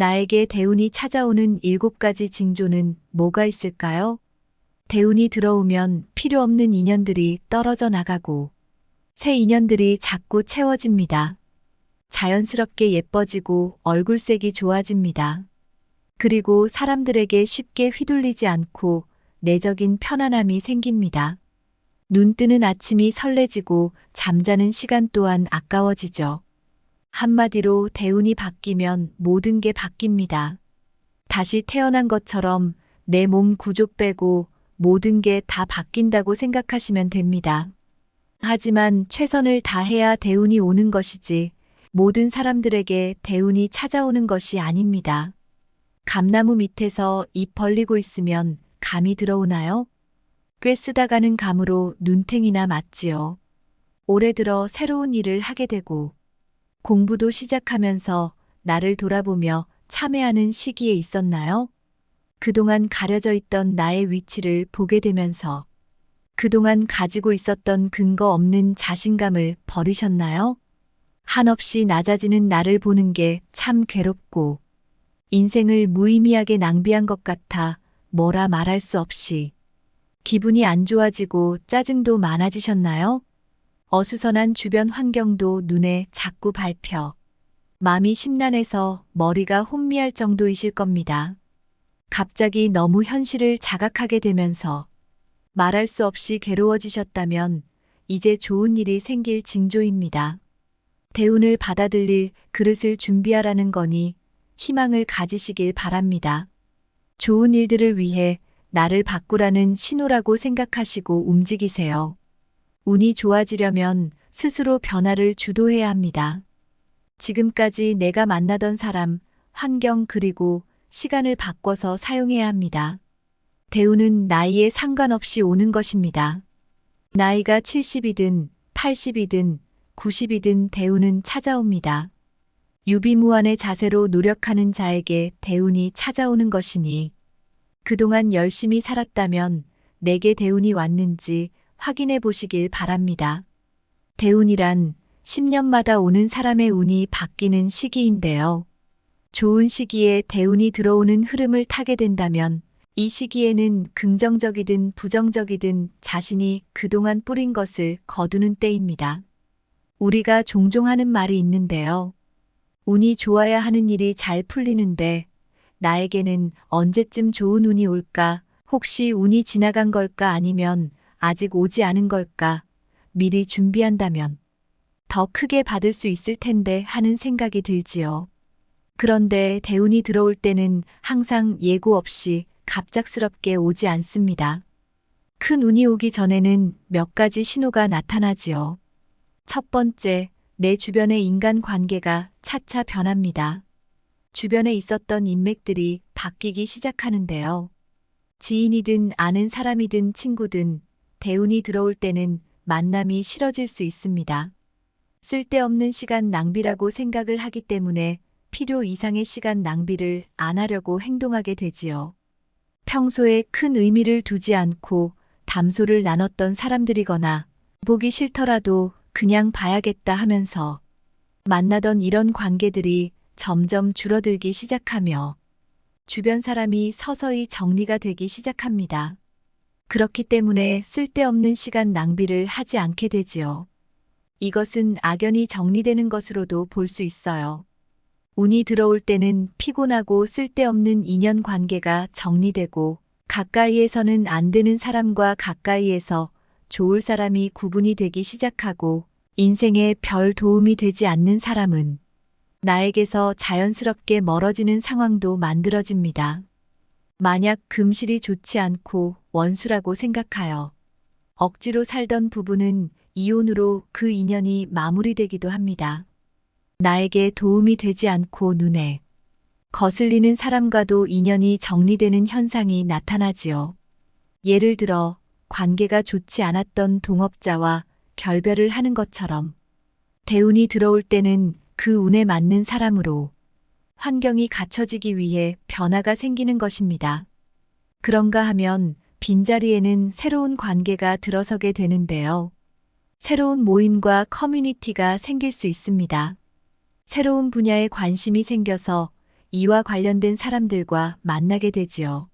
나에게 대운이 찾아오는 7가지 징조는 뭐가 있을까요? 대운이 들어오면 필요 없는 인연들이 떨어져 나가고 새 인연들이 자꾸 채워집니다. 자연스럽게 예뻐지고 얼굴색이 좋아집니다. 그리고 사람들에게 쉽게 휘둘리지 않고 내적인 편안함이 생깁니다. 눈 뜨는 아침이 설레지고 잠자는 시간 또한 아까워지죠. 한마디로 대운이 바뀌면 모든 게 바뀝니다. 다시 태어난 것처럼 내 몸 구조 빼고 모든 게 다 바뀐다고 생각하시면 됩니다. 하지만 최선을 다해야 대운이 오는 것이지 모든 사람들에게 대운이 찾아오는 것이 아닙니다. 감나무 밑에서 입 벌리고 있으면 감이 들어오나요? 꽤 쓰다가는 감으로 눈탱이나 맞지요. 올해 들어 새로운 일을 하게 되고 공부도 시작하면서 나를 돌아보며 참회하는 시기에 있었나요? 그동안 가려져 있던 나의 위치를 보게 되면서 그동안 가지고 있었던 근거 없는 자신감을 버리셨나요? 한없이 낮아지는 나를 보는 게 참 괴롭고 인생을 무의미하게 낭비한 것 같아 뭐라 말할 수 없이 기분이 안 좋아지고 짜증도 많아지셨나요? 어수선한 주변 환경도 눈에 자꾸 밟혀 마음이 심란해서 머리가 혼미할 정도이실 겁니다. 갑자기 너무 현실을 자각하게 되면서 말할 수 없이 괴로워지셨다면 이제 좋은 일이 생길 징조입니다. 대운을 받아들일 그릇을 준비하라는 거니 희망을 가지시길 바랍니다. 좋은 일들을 위해 나를 바꾸라는 신호라고 생각하시고 움직이세요. 운이 좋아지려면 스스로 변화를 주도해야 합니다. 지금까지 내가 만나던 사람, 환경 그리고 시간을 바꿔서 사용해야 합니다. 대운은 나이에 상관없이 오는 것입니다. 나이가 70이든 80이든 90이든 대운은 찾아옵니다. 유비무환의 자세로 노력하는 자에게 대운이 찾아오는 것이니 그동안 열심히 살았다면 내게 대운이 왔는지 확인해 보시길 바랍니다. 대운이란 10년마다 오는 사람의 운이 바뀌는 시기인데요. 좋은 시기에 대운이 들어오는 흐름을 타게 된다면 이 시기에는 긍정적이든 부정적이든 자신이 그동안 뿌린 것을 거두는 때입니다. 우리가 종종 하는 말이 있는데요. 운이 좋아야 하는 일이 잘 풀리는데 나에게는 언제쯤 좋은 운이 올까? 혹시 운이 지나간 걸까? 아니면 아직 오지 않은 걸까? 미리 준비한다면 더 크게 받을 수 있을 텐데 하는 생각이 들지요. 그런데 대운이 들어올 때는 항상 예고 없이 갑작스럽게 오지 않습니다. 큰 운이 오기 전에는 몇 가지 신호가 나타나지요. 첫 번째, 내 주변의 인간 관계가 차차 변합니다. 주변에 있었던 인맥들이 바뀌기 시작하는데요. 지인이든 아는 사람이든 친구든 대운이 들어올 때는 만남이 싫어질 수 있습니다. 쓸데없는 시간 낭비라고 생각을 하기 때문에 필요 이상의 시간 낭비를 안 하려고 행동하게 되지요. 평소에 큰 의미를 두지 않고 담소를 나눴던 사람들이거나 보기 싫더라도 그냥 봐야겠다 하면서 만나던 이런 관계들이 점점 줄어들기 시작하며 주변 사람이 서서히 정리가 되기 시작합니다. 그렇기 때문에 쓸데없는 시간 낭비를 하지 않게 되지요. 이것은 악연이 정리되는 것으로도 볼 수 있어요. 운이 들어올 때는 피곤하고 쓸데없는 인연 관계가 정리되고 가까이에서는 안 되는 사람과 가까이에서 좋을 사람이 구분이 되기 시작하고 인생에 별 도움이 되지 않는 사람은 나에게서 자연스럽게 멀어지는 상황도 만들어집니다. 만약 금실이 좋지 않고 원수라고 생각하여 억지로 살던 부부는 이혼으로 그 인연이 마무리되기도 합니다. 나에게 도움이 되지 않고 눈에 거슬리는 사람과도 인연이 정리되는 현상이 나타나지요. 예를 들어 관계가 좋지 않았던 동업자와 결별을 하는 것처럼 대운이 들어올 때는 그 운에 맞는 사람으로 환경이 갖춰지기 위해 변화가 생기는 것입니다. 그런가 하면 빈자리에는 새로운 관계가 들어서게 되는데요. 새로운 모임과 커뮤니티가 생길 수 있습니다. 새로운 분야에 관심이 생겨서 이와 관련된 사람들과 만나게 되지요.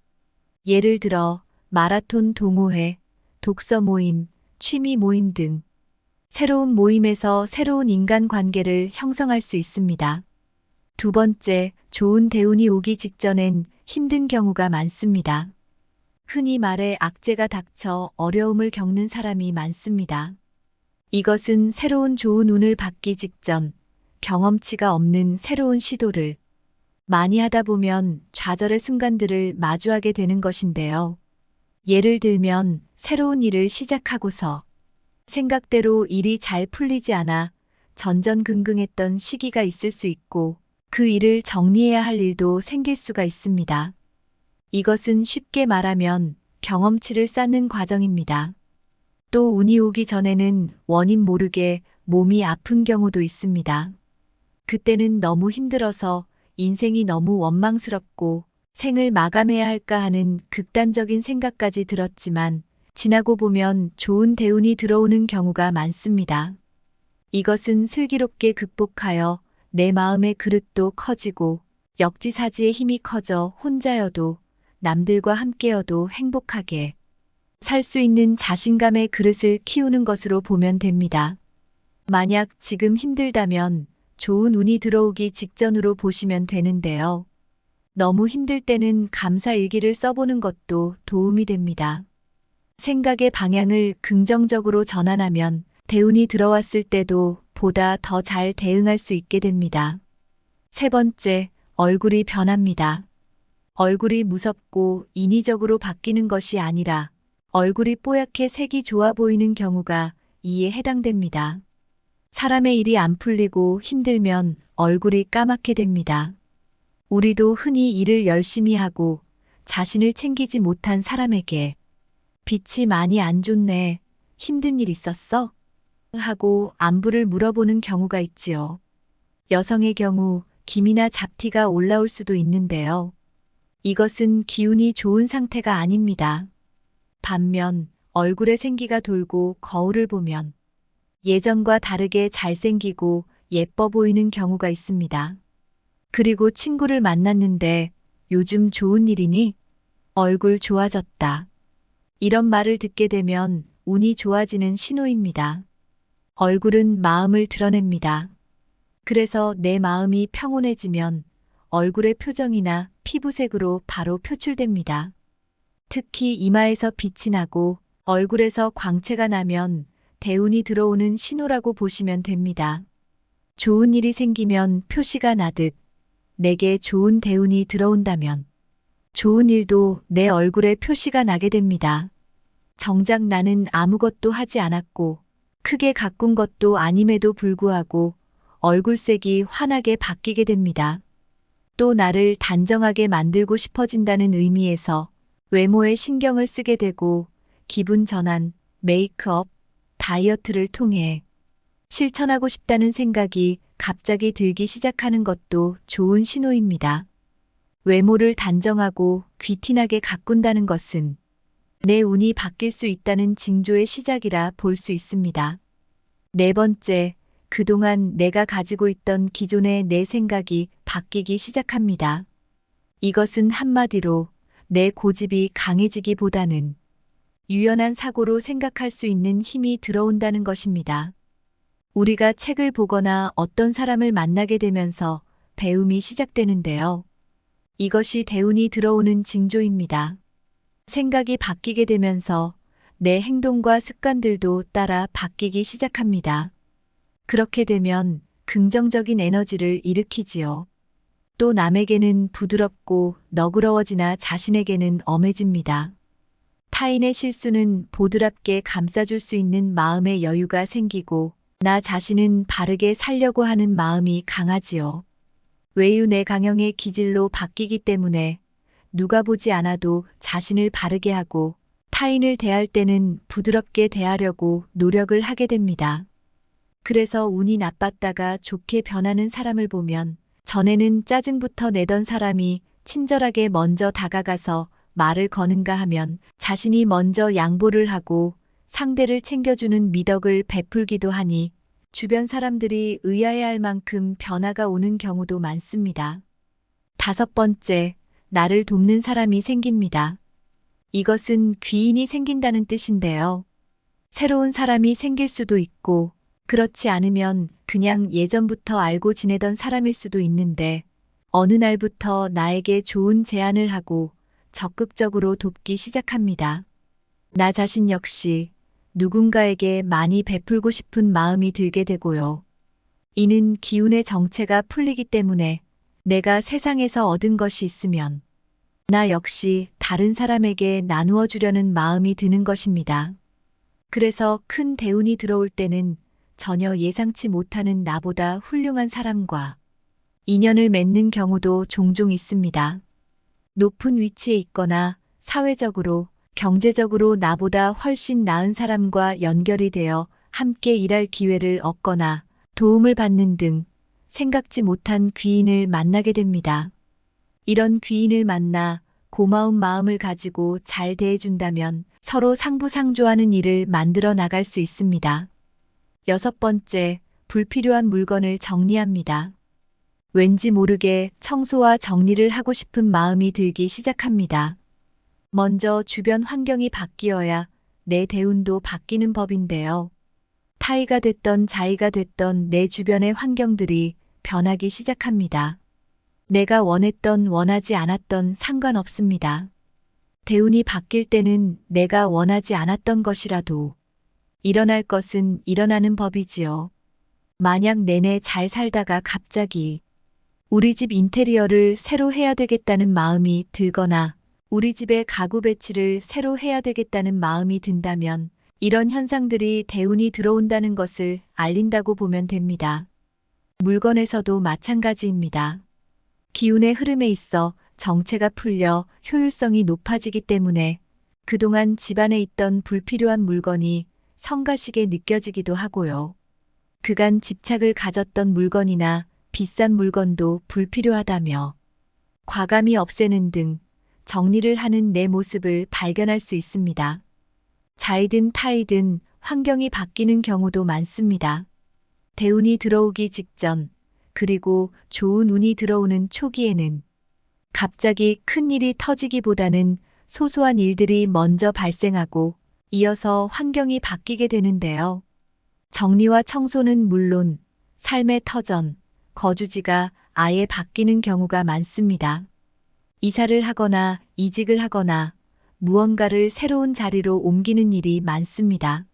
예를 들어 마라톤 동호회, 독서 모임, 취미 모임 등 새로운 모임에서 새로운 인간 관계를 형성할 수 있습니다. 두 번째, 좋은 대운이 오기 직전엔 힘든 경우가 많습니다. 흔히 말해 악재가 닥쳐 어려움을 겪는 사람이 많습니다. 이것은 새로운 좋은 운을 받기 직전 경험치가 없는 새로운 시도를 많이 하다 보면 좌절의 순간들을 마주하게 되는 것인데요. 예를 들면 새로운 일을 시작하고서 생각대로 일이 잘 풀리지 않아 전전긍긍했던 시기가 있을 수 있고 그 일을 정리해야 할 일도 생길 수가 있습니다. 이것은 쉽게 말하면 경험치를 쌓는 과정입니다. 또 운이 오기 전에는 원인 모르게 몸이 아픈 경우도 있습니다. 그때는 너무 힘들어서 인생이 너무 원망스럽고 생을 마감해야 할까 하는 극단적인 생각까지 들었지만 지나고 보면 좋은 대운이 들어오는 경우가 많습니다. 이것은 슬기롭게 극복하여 내 마음의 그릇도 커지고 역지사지의 힘이 커져 혼자여도 남들과 함께여도 행복하게 살 수 있는 자신감의 그릇을 키우는 것으로 보면 됩니다. 만약 지금 힘들다면 좋은 운이 들어오기 직전으로 보시면 되는데요. 너무 힘들 때는 감사일기를 써보는 것도 도움이 됩니다. 생각의 방향을 긍정적으로 전환하면 대운이 들어왔을 때도 보다 더 잘 대응할 수 있게 됩니다. 세 번째, 얼굴이 변합니다. 얼굴이 무섭고 인위적으로 바뀌는 것이 아니라 얼굴이 뽀얗게 색이 좋아 보이는 경우가 이에 해당됩니다. 사람의 일이 안 풀리고 힘들면 얼굴이 까맣게 됩니다. 우리도 흔히 일을 열심히 하고 자신을 챙기지 못한 사람에게 빛이 많이 안 좋네, 힘든 일 있었어? 하고 안부를 물어보는 경우가 있지요. 여성의 경우 기미나 잡티가 올라올 수도 있는데요. 이것은 기운이 좋은 상태가 아닙니다. 반면 얼굴에 생기가 돌고 거울을 보면 예전과 다르게 잘생기고 예뻐 보이는 경우가 있습니다. 그리고 친구를 만났는데 요즘 좋은 일이니? 얼굴 좋아졌다. 이런 말을 듣게 되면 운이 좋아지는 신호입니다. 얼굴은 마음을 드러냅니다. 그래서 내 마음이 평온해지면 얼굴의 표정이나 피부색으로 바로 표출됩니다. 특히 이마에서 빛이 나고 얼굴에서 광채가 나면 대운이 들어오는 신호라고 보시면 됩니다. 좋은 일이 생기면 표시가 나듯 내게 좋은 대운이 들어온다면 좋은 일도 내 얼굴에 표시가 나게 됩니다. 정작 나는 아무것도 하지 않았고 크게 가꾼 것도 아님에도 불구하고 얼굴색이 환하게 바뀌게 됩니다. 또 나를 단정하게 만들고 싶어진다는 의미에서 외모에 신경을 쓰게 되고 기분 전환, 메이크업, 다이어트를 통해 실천하고 싶다는 생각이 갑자기 들기 시작하는 것도 좋은 신호입니다. 외모를 단정하고 귀티나게 가꾼다는 것은 내 운이 바뀔 수 있다는 징조의 시작이라 볼 수 있습니다. 네 번째, 그동안 내가 가지고 있던 기존의 내 생각이 바뀌기 시작합니다. 이것은 한마디로 내 고집이 강해지기보다는 유연한 사고로 생각할 수 있는 힘이 들어온다는 것입니다. 우리가 책을 보거나 어떤 사람을 만나게 되면서 배움이 시작되는데요. 이것이 대운이 들어오는 징조입니다. 생각이 바뀌게 되면서 내 행동과 습관들도 따라 바뀌기 시작합니다. 그렇게 되면 긍정적인 에너지를 일으키지요. 또 남에게는 부드럽고 너그러워지나 자신에게는 엄해집니다. 타인의 실수는 보드랍게 감싸줄 수 있는 마음의 여유가 생기고 나 자신은 바르게 살려고 하는 마음이 강하지요. 외유 내강형의 기질로 바뀌기 때문에 누가 보지 않아도 자신을 바르게 하고 타인을 대할 때는 부드럽게 대하려고 노력을 하게 됩니다. 그래서 운이 나빴다가 좋게 변하는 사람을 보면 전에는 짜증부터 내던 사람이 친절하게 먼저 다가가서 말을 거는가 하면 자신이 먼저 양보를 하고 상대를 챙겨주는 미덕을 베풀기도 하니 주변 사람들이 의아해할 만큼 변화가 오는 경우도 많습니다. 5번째, 나를 돕는 사람이 생깁니다. 이것은 귀인이 생긴다는 뜻인데요. 새로운 사람이 생길 수도 있고, 그렇지 않으면 그냥 예전부터 알고 지내던 사람일 수도 있는데, 어느 날부터 나에게 좋은 제안을 하고 적극적으로 돕기 시작합니다. 나 자신 역시 누군가에게 많이 베풀고 싶은 마음이 들게 되고요. 이는 기운의 정체가 풀리기 때문에 내가 세상에서 얻은 것이 있으면 나 역시 다른 사람에게 나누어 주려는 마음이 드는 것입니다. 그래서 큰 대운이 들어올 때는 전혀 예상치 못하는 나보다 훌륭한 사람과 인연을 맺는 경우도 종종 있습니다. 높은 위치에 있거나 사회적으로, 경제적으로 나보다 훨씬 나은 사람과 연결이 되어 함께 일할 기회를 얻거나 도움을 받는 등 생각지 못한 귀인을 만나게 됩니다. 이런 귀인을 만나 고마운 마음을 가지고 잘 대해준다면 서로 상부상조하는 일을 만들어 나갈 수 있습니다. 6번째, 불필요한 물건을 정리합니다. 왠지 모르게 청소와 정리를 하고 싶은 마음이 들기 시작합니다. 먼저 주변 환경이 바뀌어야 내 대운도 바뀌는 법인데요. 타의가 됐던 자의가 됐던 내 주변의 환경들이 변하기 시작합니다. 내가 원했던 원하지 않았던 상관없습니다. 대운이 바뀔 때는 내가 원하지 않았던 것이라도 일어날 것은 일어나는 법이지요. 만약 내내 잘 살다가 갑자기 우리 집 인테리어를 새로 해야 되겠다는 마음이 들거나 우리 집의 가구 배치를 새로 해야 되겠다는 마음이 든다면 이런 현상들이 대운이 들어온다는 것을 알린다고 보면 됩니다. 물건에서도 마찬가지입니다. 기운의 흐름에 있어 정체가 풀려 효율성이 높아지기 때문에 그동안 집안에 있던 불필요한 물건이 성가시게 느껴지기도 하고요. 그간 집착을 가졌던 물건이나 비싼 물건도 불필요하다며 과감히 없애는 등 정리를 하는 내 모습을 발견할 수 있습니다. 자이든 타이든 환경이 바뀌는 경우도 많습니다. 대운이 들어오기 직전, 그리고 좋은 운이 들어오는 초기에는 갑자기 큰 일이 터지기보다는 소소한 일들이 먼저 발생하고 이어서 환경이 바뀌게 되는데요. 정리와 청소는 물론 삶의 터전, 거주지가 아예 바뀌는 경우가 많습니다. 이사를 하거나 이직을 하거나 무언가를 새로운 자리로 옮기는 일이 많습니다.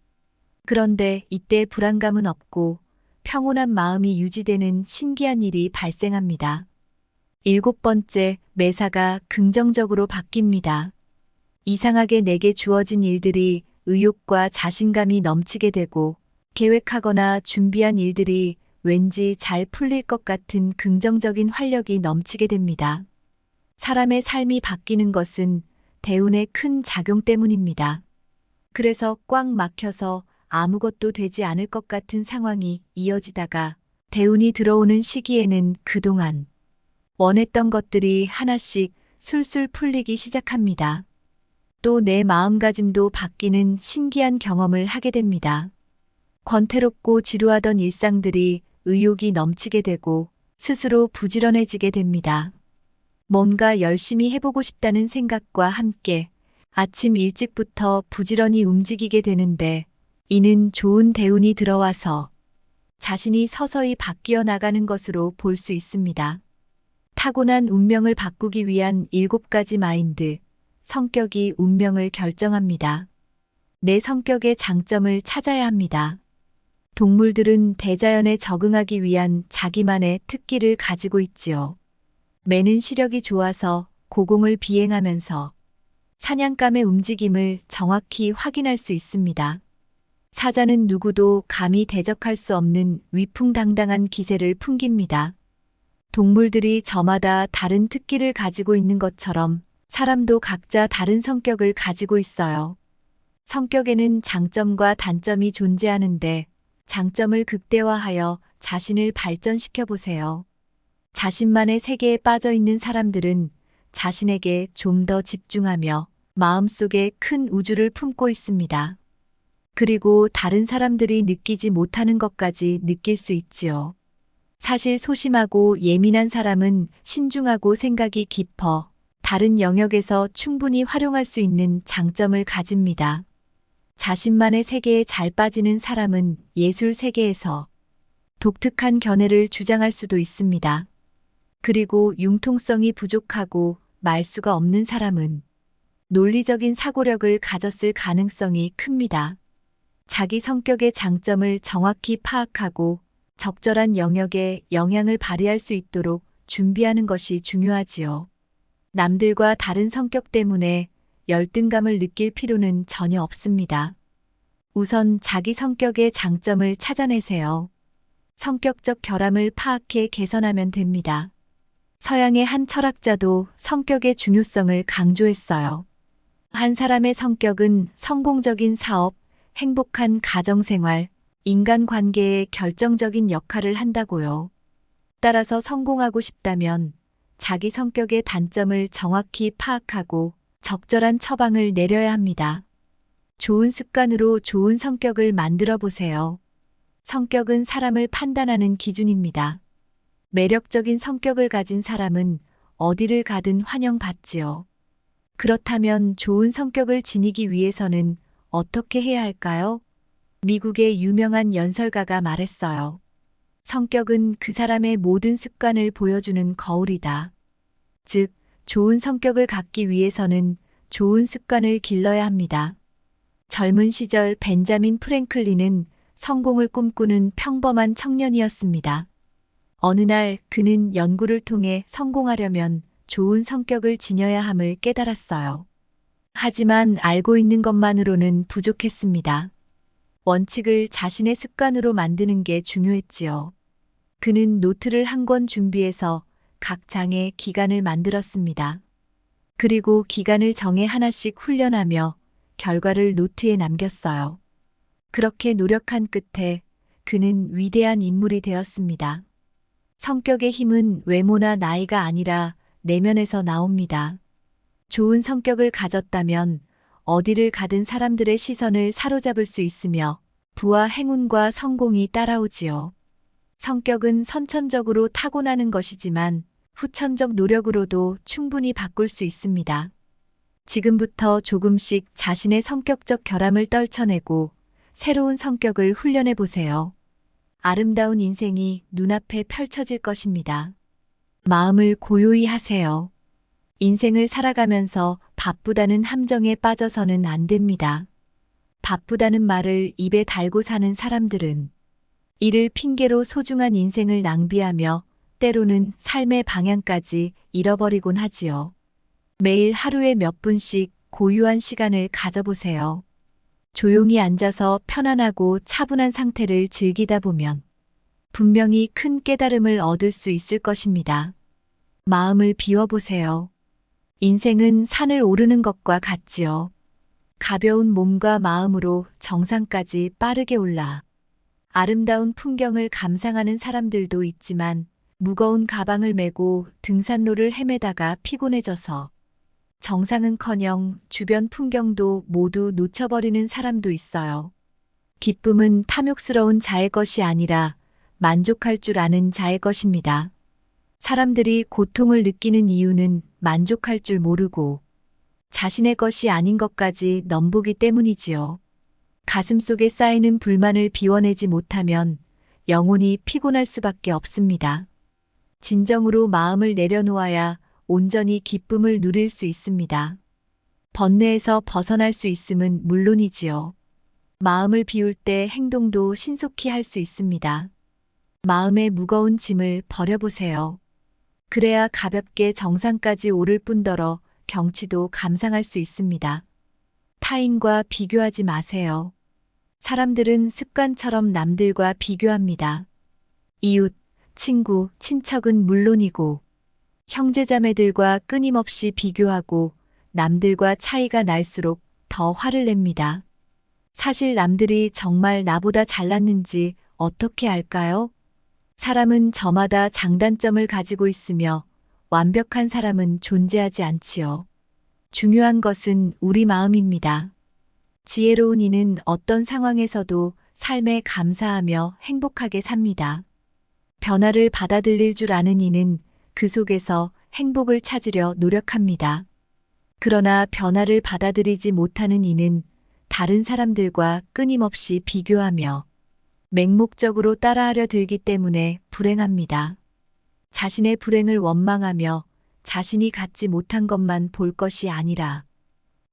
그런데 이때 불안감은 없고 평온한 마음이 유지되는 신기한 일이 발생합니다. 7번째, 매사가 긍정적으로 바뀝니다. 이상하게 내게 주어진 일들이 의욕과 자신감이 넘치게 되고 계획하거나 준비한 일들이 왠지 잘 풀릴 것 같은 긍정적인 활력이 넘치게 됩니다. 사람의 삶이 바뀌는 것은 대운의 큰 작용 때문입니다. 그래서 꽉 막혀서 아무것도 되지 않을 것 같은 상황이 이어지다가 대운이 들어오는 시기에는 그동안 원했던 것들이 하나씩 술술 풀리기 시작합니다. 또 내 마음가짐도 바뀌는 신기한 경험을 하게 됩니다. 권태롭고 지루하던 일상들이 의욕이 넘치게 되고 스스로 부지런해지게 됩니다. 뭔가 열심히 해보고 싶다는 생각과 함께 아침 일찍부터 부지런히 움직이게 되는데 이는 좋은 대운이 들어와서 자신이 서서히 바뀌어 나가는 것으로 볼 수 있습니다. 타고난 운명을 바꾸기 위한 7가지 마인드, 성격이 운명을 결정합니다. 내 성격의 장점을 찾아야 합니다. 동물들은 대자연에 적응하기 위한 자기만의 특기를 가지고 있지요. 매는 시력이 좋아서 고공을 비행하면서 사냥감의 움직임을 정확히 확인할 수 있습니다. 사자는 누구도 감히 대적할 수 없는 위풍당당한 기세를 풍깁니다. 동물들이 저마다 다른 특기를 가지고 있는 것처럼 사람도 각자 다른 성격을 가지고 있어요. 성격에는 장점과 단점이 존재하는데 장점을 극대화하여 자신을 발전시켜 보세요. 자신만의 세계에 빠져 있는 사람들은 자신에게 좀 더 집중하며 마음속에 큰 우주를 품고 있습니다. 그리고 다른 사람들이 느끼지 못하는 것까지 느낄 수 있지요. 사실 소심하고 예민한 사람은 신중하고 생각이 깊어 다른 영역에서 충분히 활용할 수 있는 장점을 가집니다. 자신만의 세계에 잘 빠지는 사람은 예술 세계에서 독특한 견해를 주장할 수도 있습니다. 그리고 융통성이 부족하고 말수가 없는 사람은 논리적인 사고력을 가졌을 가능성이 큽니다. 자기 성격의 장점을 정확히 파악하고 적절한 영역에 영향을 발휘할 수 있도록 준비하는 것이 중요하지요. 남들과 다른 성격 때문에 열등감을 느낄 필요는 전혀 없습니다. 우선 자기 성격의 장점을 찾아내세요. 성격적 결함을 파악해 개선하면 됩니다. 서양의 한 철학자도 성격의 중요성을 강조했어요. 한 사람의 성격은 성공적인 사업, 행복한 가정생활, 인간관계에 결정적인 역할을 한다고요. 따라서 성공하고 싶다면 자기 성격의 단점을 정확히 파악하고 적절한 처방을 내려야 합니다. 좋은 습관으로 좋은 성격을 만들어 보세요. 성격은 사람을 판단하는 기준입니다. 매력적인 성격을 가진 사람은 어디를 가든 환영받지요. 그렇다면 좋은 성격을 지니기 위해서는 어떻게 해야 할까요? 미국의 유명한 연설가가 말했어요. 성격은 그 사람의 모든 습관을 보여주는 거울이다. 즉, 좋은 성격을 갖기 위해서는 좋은 습관을 길러야 합니다. 젊은 시절 벤자민 프랭클린은 성공을 꿈꾸는 평범한 청년이었습니다. 어느 날 그는 연구를 통해 성공하려면 좋은 성격을 지녀야 함을 깨달았어요. 하지만 알고 있는 것만으로는 부족했습니다. 원칙을 자신의 습관으로 만드는 게 중요했지요. 그는 노트를 한 권 준비해서 각 장에 기간을 만들었습니다. 그리고 기간을 정해 하나씩 훈련하며 결과를 노트에 남겼어요. 그렇게 노력한 끝에 그는 위대한 인물이 되었습니다. 성격의 힘은 외모나 나이가 아니라 내면에서 나옵니다. 좋은 성격을 가졌다면 어디를 가든 사람들의 시선을 사로잡을 수 있으며 부와 행운과 성공이 따라오지요. 성격은 선천적으로 타고나는 것이지만 후천적 노력으로도 충분히 바꿀 수 있습니다. 지금부터 조금씩 자신의 성격적 결함을 떨쳐내고 새로운 성격을 훈련해 보세요. 아름다운 인생이 눈앞에 펼쳐질 것입니다. 마음을 고요히 하세요. 인생을 살아가면서 바쁘다는 함정에 빠져서는 안 됩니다. 바쁘다는 말을 입에 달고 사는 사람들은 이를 핑계로 소중한 인생을 낭비하며 때로는 삶의 방향까지 잃어버리곤 하지요. 매일 하루에 몇 분씩 고요한 시간을 가져보세요. 조용히 앉아서 편안하고 차분한 상태를 즐기다 보면 분명히 큰 깨달음을 얻을 수 있을 것입니다. 마음을 비워보세요. 인생은 산을 오르는 것과 같지요. 가벼운 몸과 마음으로 정상까지 빠르게 올라 아름다운 풍경을 감상하는 사람들도 있지만 무거운 가방을 메고 등산로를 헤매다가 피곤해져서 정상은커녕 주변 풍경도 모두 놓쳐버리는 사람도 있어요. 기쁨은 탐욕스러운 자의 것이 아니라 만족할 줄 아는 자의 것입니다. 사람들이 고통을 느끼는 이유는 만족할 줄 모르고 자신의 것이 아닌 것까지 넘보기 때문이지요. 가슴속에 쌓이는 불만을 비워내지 못하면 영혼이 피곤할 수밖에 없습니다. 진정으로 마음을 내려놓아야 온전히 기쁨을 누릴 수 있습니다. 번뇌에서 벗어날 수 있음은 물론이지요. 마음을 비울 때 행동도 신속히 할 수 있습니다. 마음의 무거운 짐을 버려보세요. 그래야 가볍게 정상까지 오를 뿐더러 경치도 감상할 수 있습니다. 타인과 비교하지 마세요. 사람들은 습관처럼 남들과 비교합니다. 이웃, 친구, 친척은 물론이고 형제자매들과 끊임없이 비교하고 남들과 차이가 날수록 더 화를 냅니다. 사실 남들이 정말 나보다 잘났는지 어떻게 알까요? 사람은 저마다 장단점을 가지고 있으며 완벽한 사람은 존재하지 않지요. 중요한 것은 우리 마음입니다. 지혜로운 이는 어떤 상황에서도 삶에 감사하며 행복하게 삽니다. 변화를 받아들일 줄 아는 이는 그 속에서 행복을 찾으려 노력합니다. 그러나 변화를 받아들이지 못하는 이는 다른 사람들과 끊임없이 비교하며 맹목적으로 따라하려 들기 때문에 불행합니다. 자신의 불행을 원망하며 자신이 갖지 못한 것만 볼 것이 아니라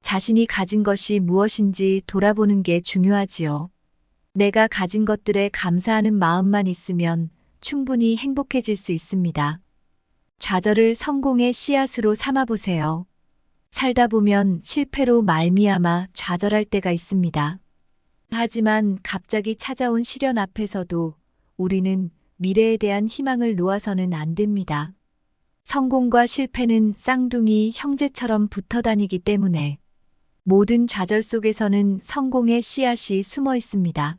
자신이 가진 것이 무엇인지 돌아보는 게 중요하지요. 내가 가진 것들에 감사하는 마음만 있으면 충분히 행복해질 수 있습니다. 좌절을 성공의 씨앗으로 삼아보세요. 살다 보면 실패로 말미암아 좌절할 때가 있습니다. 하지만 갑자기 찾아온 시련 앞에서도 우리는 미래에 대한 희망을 놓아서는 안 됩니다. 성공과 실패는 쌍둥이 형제처럼 붙어 다니기 때문에 모든 좌절 속에서는 성공의 씨앗이 숨어 있습니다.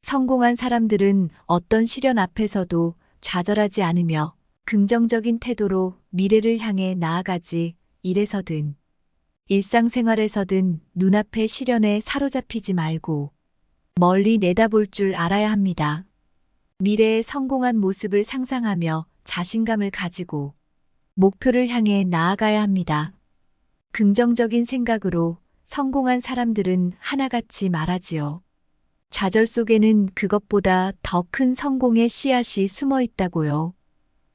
성공한 사람들은 어떤 시련 앞에서도 좌절하지 않으며 긍정적인 태도로 미래를 향해 나아가지. 일에서든 일상생활에서든 눈앞의 시련에 사로잡히지 말고 멀리 내다볼 줄 알아야 합니다. 미래의 성공한 모습을 상상하며 자신감을 가지고 목표를 향해 나아가야 합니다. 긍정적인 생각으로 성공한 사람들은 하나같이 말하지요. 좌절 속에는 그것보다 더 큰 성공의 씨앗이 숨어 있다고요.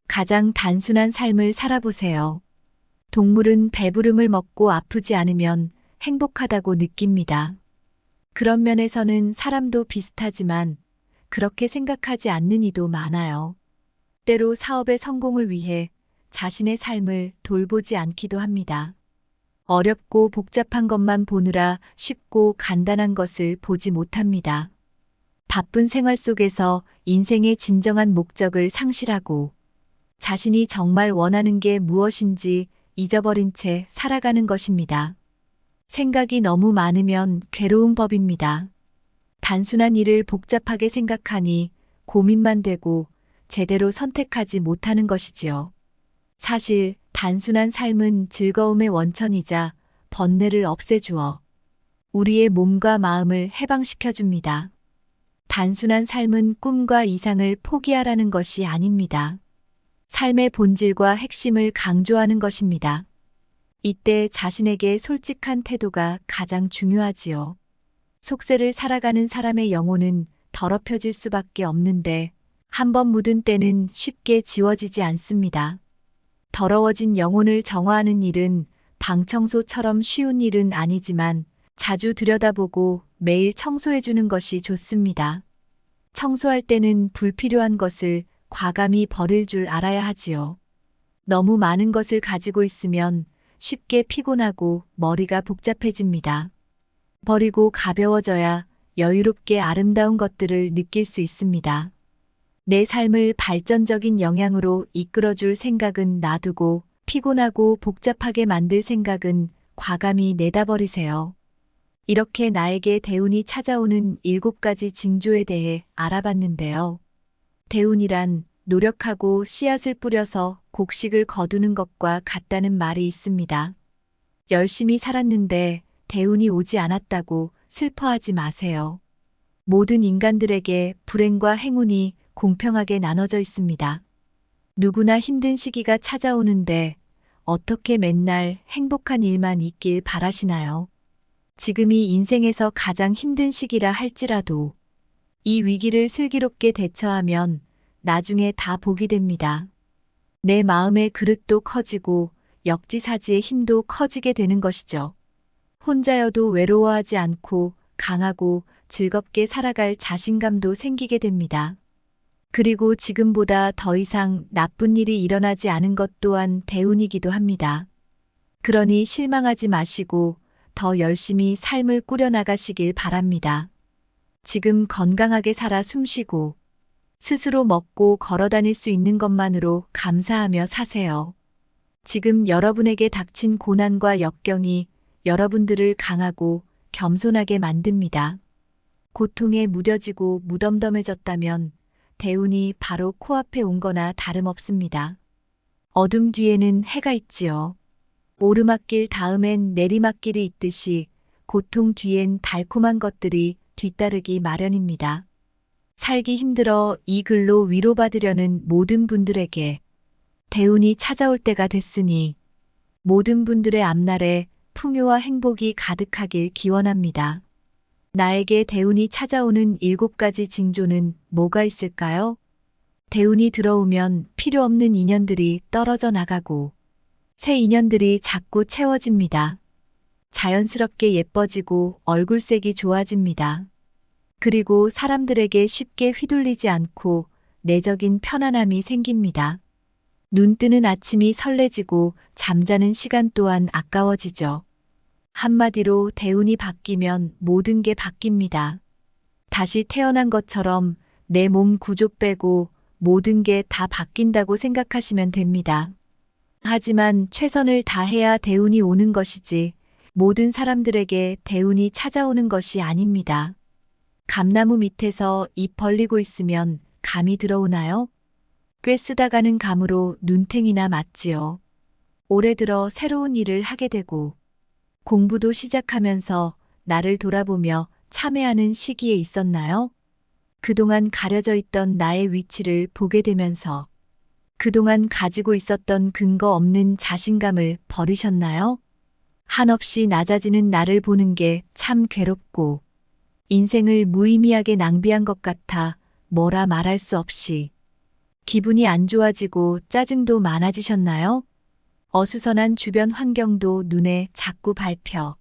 가장 단순한 삶을 살아보세요. 동물은 배부름을 먹고 아프지 않으면 행복하다고 느낍니다. 그런 면에서는 사람도 비슷하지만 그렇게 생각하지 않는 이도 많아요. 때로 사업의 성공을 위해 자신의 삶을 돌보지 않기도 합니다. 어렵고 복잡한 것만 보느라 쉽고 간단한 것을 보지 못합니다. 바쁜 생활 속에서 인생의 진정한 목적을 상실하고 자신이 정말 원하는 게 무엇인지 잊어버린 채 살아가는 것입니다. 생각이 너무 많으면 괴로운 법입니다. 단순한 일을 복잡하게 생각하니 고민만 되고 제대로 선택하지 못하는 것이지요. 사실 단순한 삶은 즐거움의 원천이자 번뇌를 없애주어 우리의 몸과 마음을 해방시켜 줍니다. 단순한 삶은 꿈과 이상을 포기하라는 것이 아닙니다. 삶의 본질과 핵심을 강조하는 것입니다. 이때 자신에게 솔직한 태도가 가장 중요하지요. 속세를 살아가는 사람의 영혼은 더럽혀질 수밖에 없는데 한번 묻은 때는 쉽게 지워지지 않습니다. 더러워진 영혼을 정화하는 일은 방 청소처럼 쉬운 일은 아니지만 자주 들여다보고 매일 청소해주는 것이 좋습니다. 청소할 때는 불필요한 것을 과감히 버릴 줄 알아야 하지요. 너무 많은 것을 가지고 있으면 쉽게 피곤하고 머리가 복잡해집니다. 버리고 가벼워져야 여유롭게 아름다운 것들을 느낄 수 있습니다. 내 삶을 발전적인 영향으로 이끌어줄 생각은 놔두고 피곤하고 복잡하게 만들 생각은 과감히 내다버리세요. 이렇게 나에게 대운이 찾아오는 7가지 징조에 대해 알아봤는데요. 대운이란 노력하고 씨앗을 뿌려서 곡식을 거두는 것과 같다는 말이 있습니다. 열심히 살았는데 대운이 오지 않았다고 슬퍼하지 마세요. 모든 인간들에게 불행과 행운이 공평하게 나눠져 있습니다. 누구나 힘든 시기가 찾아오는데 어떻게 맨날 행복한 일만 있길 바라시나요? 지금이 인생에서 가장 힘든 시기라 할지라도 이 위기를 슬기롭게 대처하면 나중에 다 복이 됩니다. 내 마음의 그릇도 커지고 역지사지의 힘도 커지게 되는 것이죠. 혼자여도 외로워하지 않고 강하고 즐겁게 살아갈 자신감도 생기게 됩니다. 그리고 지금보다 더 이상 나쁜 일이 일어나지 않은 것 또한 대운이기도 합니다. 그러니 실망하지 마시고 더 열심히 삶을 꾸려나가시길 바랍니다. 지금 건강하게 살아 숨쉬고 스스로 먹고 걸어 다닐 수 있는 것만으로 감사하며 사세요. 지금 여러분에게 닥친 고난과 역경이 여러분들을 강하고 겸손하게 만듭니다. 고통에 무뎌지고 무덤덤해졌다면 대운이 바로 코앞에 온 거나 다름없습니다. 어둠 뒤에는 해가 있지요. 오르막길 다음엔 내리막길이 있듯이 고통 뒤엔 달콤한 것들이 뒤따르기 마련입니다. 살기 힘들어 이 글로 위로받으려는 모든 분들에게 대운이 찾아올 때가 됐으니 모든 분들의 앞날에 풍요와 행복이 가득하길 기원합니다. 나에게 대운이 찾아오는 7가지 징조는 뭐가 있을까요? 대운이 들어오면 필요 없는 인연들이 떨어져 나가고 새 인연들이 자꾸 채워집니다. 자연스럽게 예뻐지고 얼굴색이 좋아집니다. 그리고 사람들에게 쉽게 휘둘리지 않고 내적인 편안함이 생깁니다. 눈 뜨는 아침이 설레지고 잠자는 시간 또한 아까워지죠. 한마디로 대운이 바뀌면 모든 게 바뀝니다. 다시 태어난 것처럼 내 몸 구조 빼고 모든 게 다 바뀐다고 생각하시면 됩니다. 하지만 최선을 다해야 대운이 오는 것이지 모든 사람들에게 대운이 찾아오는 것이 아닙니다. 감나무 밑에서 입 벌리고 있으면 감이 들어오나요? 꽤 쓰다가는 감으로 눈탱이나 맞지요. 올해 들어 새로운 일을 하게 되고 공부도 시작하면서 나를 돌아보며 참회하는 시기에 있었나요? 그동안 가려져 있던 나의 위치를 보게 되면서 그동안 가지고 있었던 근거 없는 자신감을 버리셨나요? 한없이 낮아지는 나를 보는 게 참 괴롭고 인생을 무의미하게 낭비한 것 같아 뭐라 말할 수 없이 기분이 안 좋아지고 짜증도 많아지셨나요? 어수선한 주변 환경도 눈에 자꾸 밟혀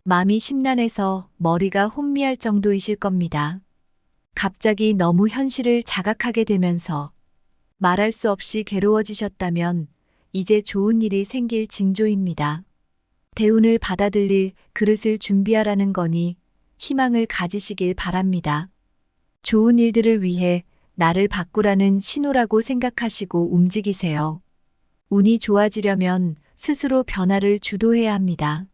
마음이 심란해서 머리가 혼미할 정도이실 겁니다. 갑자기 너무 현실을 자각하게 되면서 말할 수 없이 괴로워지셨다면 이제 좋은 일이 생길 징조입니다. 대운을 받아들일 그릇을 준비하라는 거니 희망을 가지시길 바랍니다. 좋은 일들을 위해 나를 바꾸라는 신호라고 생각하시고 움직이세요. 운이 좋아지려면 스스로 변화를 주도해야 합니다.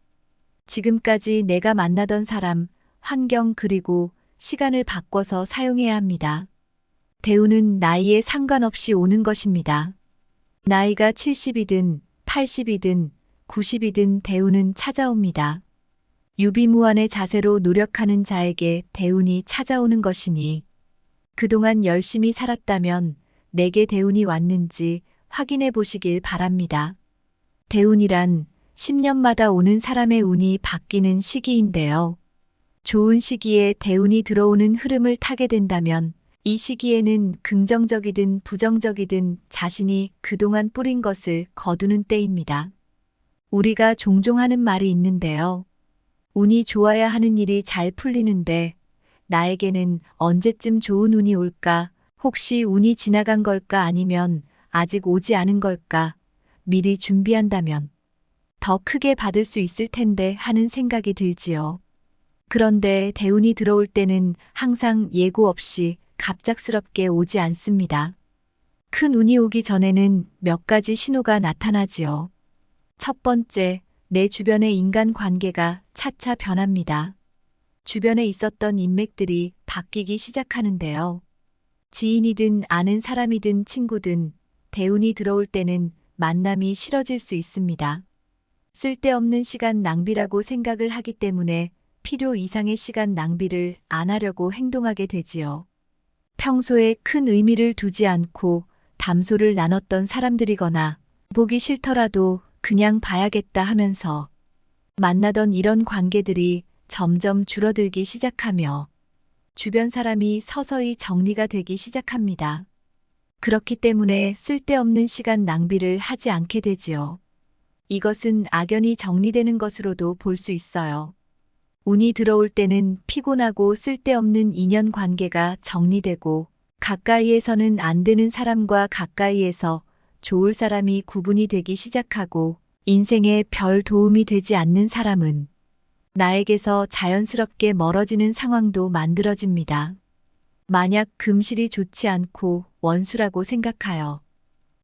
지금까지 내가 만나던 사람, 환경 그리고 시간을 바꿔서 사용해야 합니다. 대운은 나이에 상관없이 오는 것입니다. 나이가 70이든 80이든 90이든 대운은 찾아옵니다. 유비무환의 자세로 노력하는 자에게 대운이 찾아오는 것이니 그동안 열심히 살았다면 내게 대운이 왔는지 확인해 보시길 바랍니다. 대운이란 10년마다 오는 사람의 운이 바뀌는 시기인데요. 좋은 시기에 대운이 들어오는 흐름을 타게 된다면 이 시기에는 긍정적이든 부정적이든 자신이 그동안 뿌린 것을 거두는 때입니다. 우리가 종종 하는 말이 있는데요. 운이 좋아야 하는 일이 잘 풀리는데 나에게는 언제쯤 좋은 운이 올까? 혹시 운이 지나간 걸까? 아니면 아직 오지 않은 걸까? 미리 준비한다면 더 크게 받을 수 있을 텐데 하는 생각이 들지요. 그런데 대운이 들어올 때는 항상 예고 없이 갑작스럽게 오지 않습니다. 큰 운이 오기 전에는 몇 가지 신호가 나타나지요. 첫 번째, 내 주변의 인간 관계가 차차 변합니다. 주변에 있었던 인맥들이 바뀌기 시작하는데요. 지인이든 아는 사람이든 친구든 대운이 들어올 때는 만남이 싫어질 수 있습니다. 쓸데없는 시간 낭비라고 생각을 하기 때문에 필요 이상의 시간 낭비를 안 하려고 행동하게 되지요. 평소에 큰 의미를 두지 않고 담소를 나눴던 사람들이거나 보기 싫더라도 그냥 봐야겠다 하면서 만나던 이런 관계들이 점점 줄어들기 시작하며 주변 사람이 서서히 정리가 되기 시작합니다. 그렇기 때문에 쓸데없는 시간 낭비를 하지 않게 되지요. 이것은 악연이 정리되는 것으로도 볼 수 있어요. 운이 들어올 때는 피곤하고 쓸데없는 인연 관계가 정리되고 가까이에서는 안 되는 사람과 가까이에서 좋을 사람이 구분이 되기 시작하고 인생에 별 도움이 되지 않는 사람은 나에게서 자연스럽게 멀어지는 상황도 만들어집니다. 만약 금실이 좋지 않고 원수라고 생각하여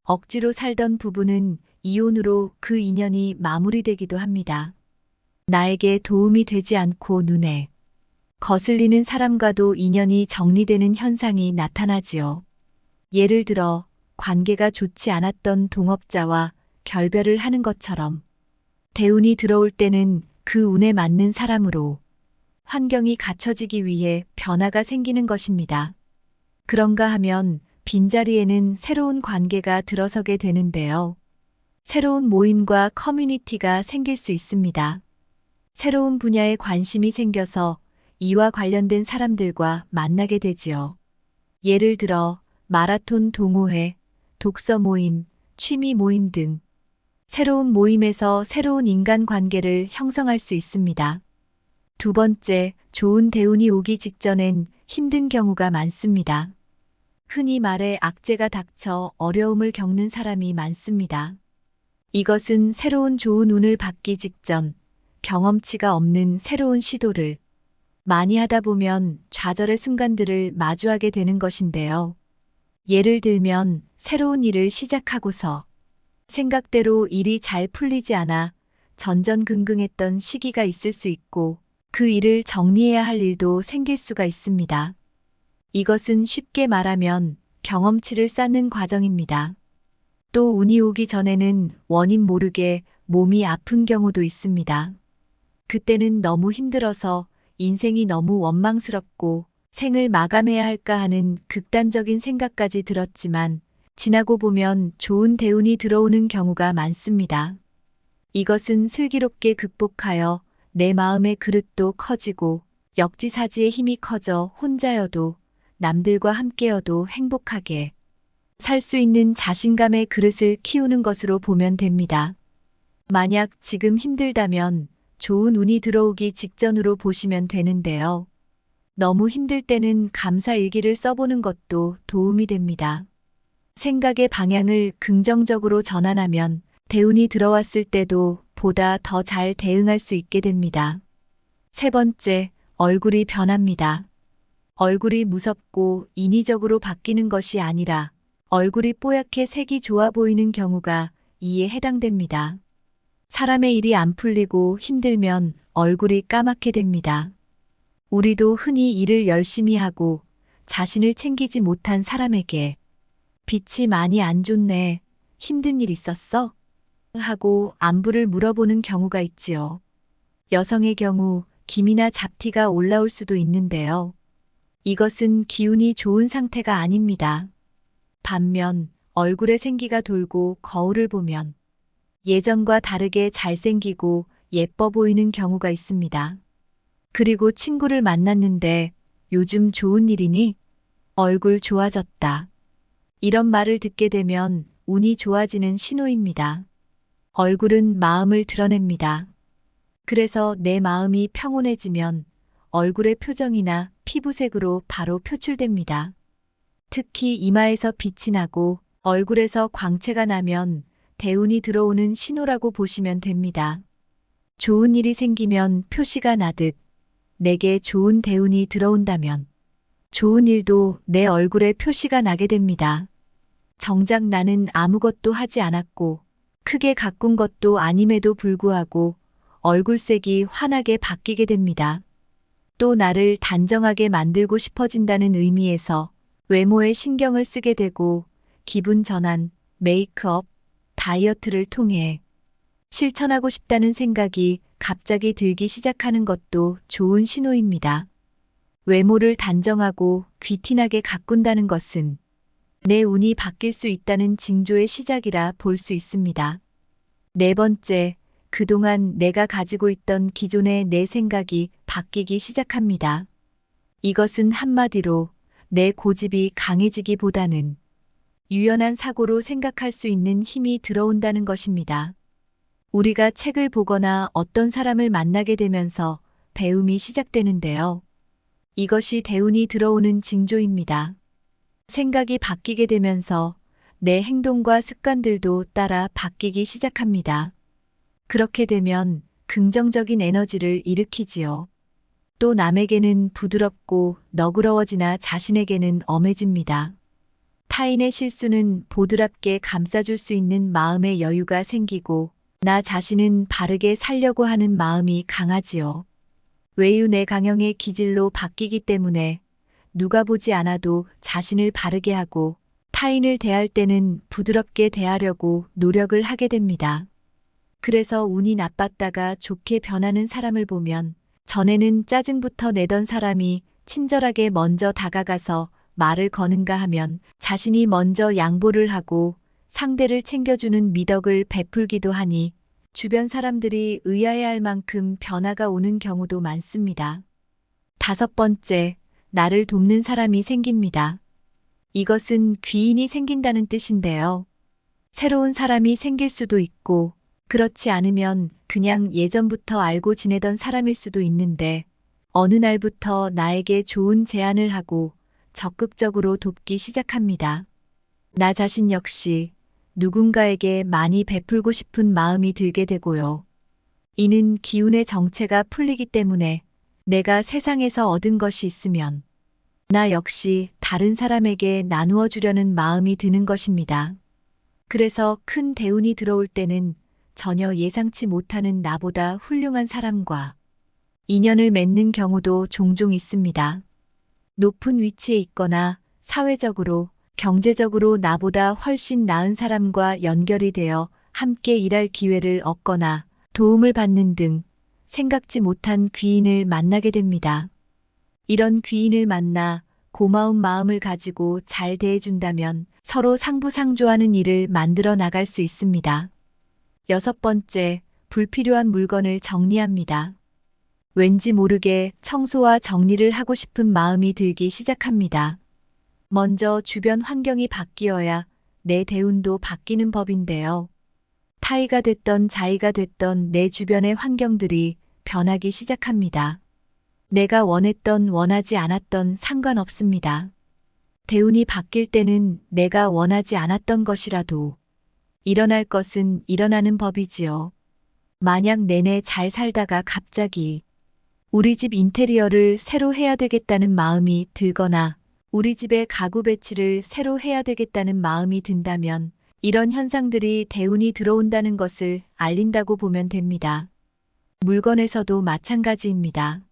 억지로 살던 부부는 이혼으로 그 인연이 마무리되기도 합니다. 나에게 도움이 되지 않고 눈에 거슬리는 사람과도 인연이 정리되는 현상이 나타나지요. 예를 들어 관계가 좋지 않았던 동업자와 결별을 하는 것처럼 대운이 들어올 때는 그 운에 맞는 사람으로 환경이 갖춰지기 위해 변화가 생기는 것입니다. 그런가 하면 빈자리에는 새로운 관계가 들어서게 되는데요. 새로운 모임과 커뮤니티가 생길 수 있습니다. 새로운 분야에 관심이 생겨서 이와 관련된 사람들과 만나게 되지요. 예를 들어 마라톤 동호회, 독서 모임, 취미 모임 등 새로운 모임에서 새로운 인간 관계를 형성할 수 있습니다. 두 번째, 좋은 대운이 오기 직전엔 힘든 경우가 많습니다. 흔히 말해 악재가 닥쳐 어려움을 겪는 사람이 많습니다. 이것은 새로운 좋은 운을 받기 직전 경험치가 없는 새로운 시도를 많이 하다 보면 좌절의 순간들을 마주하게 되는 것인데요. 예를 들면 새로운 일을 시작하고서 생각대로 일이 잘 풀리지 않아 전전긍긍했던 시기가 있을 수 있고 그 일을 정리해야 할 일도 생길 수가 있습니다. 이것은 쉽게 말하면 경험치를 쌓는 과정입니다. 또 운이 오기 전에는 원인 모르게 몸이 아픈 경우도 있습니다. 그때는 너무 힘들어서 인생이 너무 원망스럽고 생을 마감해야 할까 하는 극단적인 생각까지 들었지만 지나고 보면 좋은 대운이 들어오는 경우가 많습니다. 이것은 슬기롭게 극복하여 내 마음의 그릇도 커지고 역지사지의 힘이 커져 혼자여도 남들과 함께여도 행복하게 살 수 있는 자신감의 그릇을 키우는 것으로 보면 됩니다. 만약 지금 힘들다면 좋은 운이 들어오기 직전으로 보시면 되는데요. 너무 힘들 때는 감사일기를 써보는 것도 도움이 됩니다. 생각의 방향을 긍정적으로 전환하면 대운이 들어왔을 때도 보다 더 잘 대응할 수 있게 됩니다. 세 번째, 얼굴이 변합니다. 얼굴이 무섭고 인위적으로 바뀌는 것이 아니라 얼굴이 뽀얗게 색이 좋아 보이는 경우가 이에 해당됩니다. 사람의 일이 안 풀리고 힘들면 얼굴이 까맣게 됩니다. 우리도 흔히 일을 열심히 하고 자신을 챙기지 못한 사람에게 빛이 많이 안 좋네, 힘든 일 있었어? 하고 안부를 물어보는 경우가 있지요. 여성의 경우 기미나 잡티가 올라올 수도 있는데요. 이것은 기운이 좋은 상태가 아닙니다. 반면 얼굴에 생기가 돌고 거울을 보면 예전과 다르게 잘생기고 예뻐 보이는 경우가 있습니다. 그리고 친구를 만났는데 요즘 좋은 일이니? 얼굴 좋아졌다. 이런 말을 듣게 되면 운이 좋아지는 신호입니다. 얼굴은 마음을 드러냅니다. 그래서 내 마음이 평온해지면 얼굴의 표정이나 피부색으로 바로 표출됩니다. 특히 이마에서 빛이 나고 얼굴에서 광채가 나면 대운이 들어오는 신호라고 보시면 됩니다. 좋은 일이 생기면 표시가 나듯 내게 좋은 대운이 들어온다면 좋은 일도 내 얼굴에 표시가 나게 됩니다. 정작 나는 아무것도 하지 않았고 크게 가꾼 것도 아님에도 불구하고 얼굴색이 환하게 바뀌게 됩니다. 또 나를 단정하게 만들고 싶어진다는 의미에서 외모에 신경을 쓰게 되고 기분 전환, 메이크업, 다이어트를 통해 실천하고 싶다는 생각이 갑자기 들기 시작하는 것도 좋은 신호입니다. 외모를 단정하고 귀티나게 가꾼다는 것은 내 운이 바뀔 수 있다는 징조의 시작이라 볼 수 있습니다. 네 번째, 그동안 내가 가지고 있던 기존의 내 생각이 바뀌기 시작합니다. 이것은 한마디로 내 고집이 강해지기보다는 유연한 사고로 생각할 수 있는 힘이 들어온다는 것입니다. 우리가 책을 보거나 어떤 사람을 만나게 되면서 배움이 시작되는데요. 이것이 대운이 들어오는 징조입니다. 생각이 바뀌게 되면서 내 행동과 습관들도 따라 바뀌기 시작합니다. 그렇게 되면 긍정적인 에너지를 일으키지요. 또 남에게는 부드럽고 너그러워지나 자신에게는 엄해집니다. 타인의 실수는 보드랍게 감싸줄 수 있는 마음의 여유가 생기고 나 자신은 바르게 살려고 하는 마음이 강하지요. 외유 내강형의 기질로 바뀌기 때문에 누가 보지 않아도 자신을 바르게 하고 타인을 대할 때는 부드럽게 대하려고 노력을 하게 됩니다. 그래서 운이 나빴다가 좋게 변하는 사람을 보면 전에는 짜증부터 내던 사람이 친절하게 먼저 다가가서 말을 거는가 하면 자신이 먼저 양보를 하고 상대를 챙겨주는 미덕을 베풀기도 하니 주변 사람들이 의아해할 만큼 변화가 오는 경우도 많습니다. 5번째, 나를 돕는 사람이 생깁니다. 이것은 귀인이 생긴다는 뜻인데요. 새로운 사람이 생길 수도 있고 그렇지 않으면 그냥 예전부터 알고 지내던 사람일 수도 있는데 어느 날부터 나에게 좋은 제안을 하고 적극적으로 돕기 시작합니다. 나 자신 역시 누군가에게 많이 베풀고 싶은 마음이 들게 되고요. 이는 기운의 정체가 풀리기 때문에 내가 세상에서 얻은 것이 있으면 나 역시 다른 사람에게 나누어 주려는 마음이 드는 것입니다. 그래서 큰 대운이 들어올 때는 전혀 예상치 못하는 나보다 훌륭한 사람과 인연을 맺는 경우도 종종 있습니다. 높은 위치에 있거나 사회적으로, 경제적으로 나보다 훨씬 나은 사람과 연결이 되어 함께 일할 기회를 얻거나 도움을 받는 등 생각지 못한 귀인을 만나게 됩니다. 이런 귀인을 만나 고마운 마음을 가지고 잘 대해준다면 서로 상부상조하는 일을 만들어 나갈 수 있습니다. 6번째, 불필요한 물건을 정리합니다. 왠지 모르게 청소와 정리를 하고 싶은 마음이 들기 시작합니다. 먼저 주변 환경이 바뀌어야 내 대운도 바뀌는 법인데요. 타의가 됐던 자의가 됐던 내 주변의 환경들이 변하기 시작합니다. 내가 원했던 원하지 않았던 상관없습니다. 대운이 바뀔 때는 내가 원하지 않았던 것이라도 일어날 것은 일어나는 법이지요. 만약 내내 잘 살다가 갑자기 우리 집 인테리어를 새로 해야 되겠다는 마음이 들거나 우리 집의 가구 배치를 새로 해야 되겠다는 마음이 든다면 이런 현상들이 대운이 들어온다는 것을 알린다고 보면 됩니다. 물건에서도 마찬가지입니다.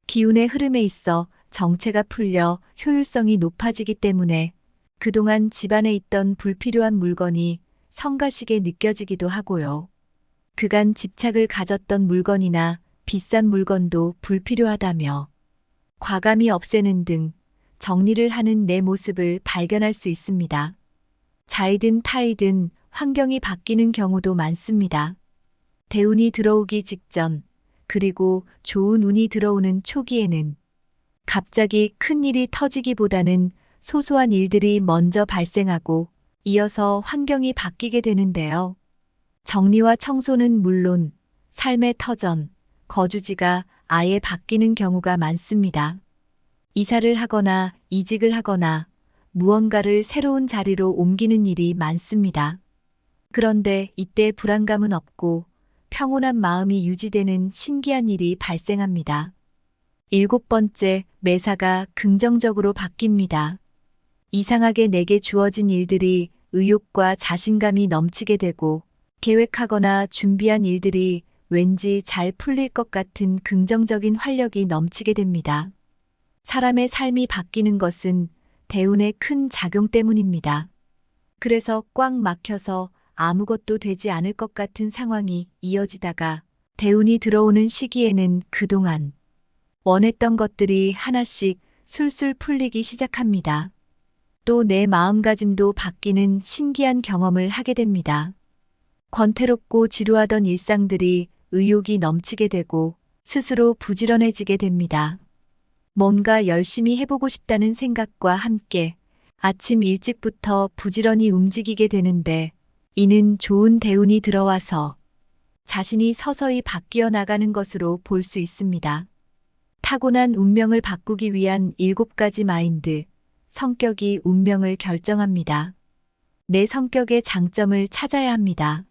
기운의 흐름에 있어 정체가 풀려 효율성이 높아지기 때문에 그동안 집안에 있던 불필요한 물건이 성가시게 느껴지기도 하고요. 그간 집착을 가졌던 물건이나 비싼 물건도 불필요하다며 과감히 없애는 등 정리를 하는 내 모습을 발견할 수 있습니다. 자이든 타이든 환경이 바뀌는 경우도 많습니다. 대운이 들어오기 직전, 그리고 좋은 운이 들어오는 초기에는 갑자기 큰 일이 터지기보다는 소소한 일들이 먼저 발생하고 이어서 환경이 바뀌게 되는데요. 정리와 청소는 물론 삶의 터전, 거주지가 아예 바뀌는 경우가 많습니다. 이사를 하거나 이직을 하거나 무언가를 새로운 자리로 옮기는 일이 많습니다. 그런데 이때 불안감은 없고 평온한 마음이 유지되는 신기한 일이 발생합니다. 7번째, 매사가 긍정적으로 바뀝니다. 이상하게 내게 주어진 일들이 의욕과 자신감이 넘치게 되고 계획하거나 준비한 일들이 왠지 잘 풀릴 것 같은 긍정적인 활력이 넘치게 됩니다. 사람의 삶이 바뀌는 것은 대운의 큰 작용 때문입니다. 그래서 꽉 막혀서 아무것도 되지 않을 것 같은 상황이 이어지다가 대운이 들어오는 시기에는 그동안 원했던 것들이 하나씩 술술 풀리기 시작합니다. 또 내 마음가짐도 바뀌는 신기한 경험을 하게 됩니다. 권태롭고 지루하던 일상들이 의욕이 넘치게 되고 스스로 부지런해지게 됩니다. 뭔가 열심히 해보고 싶다는 생각과 함께 아침 일찍부터 부지런히 움직이게 되는데 이는 좋은 대운이 들어와서 자신이 서서히 바뀌어 나가는 것으로 볼 수 있습니다. 타고난 운명을 바꾸기 위한 7가지 마인드, 성격이 운명을 결정합니다. 내 성격의 장점을 찾아야 합니다.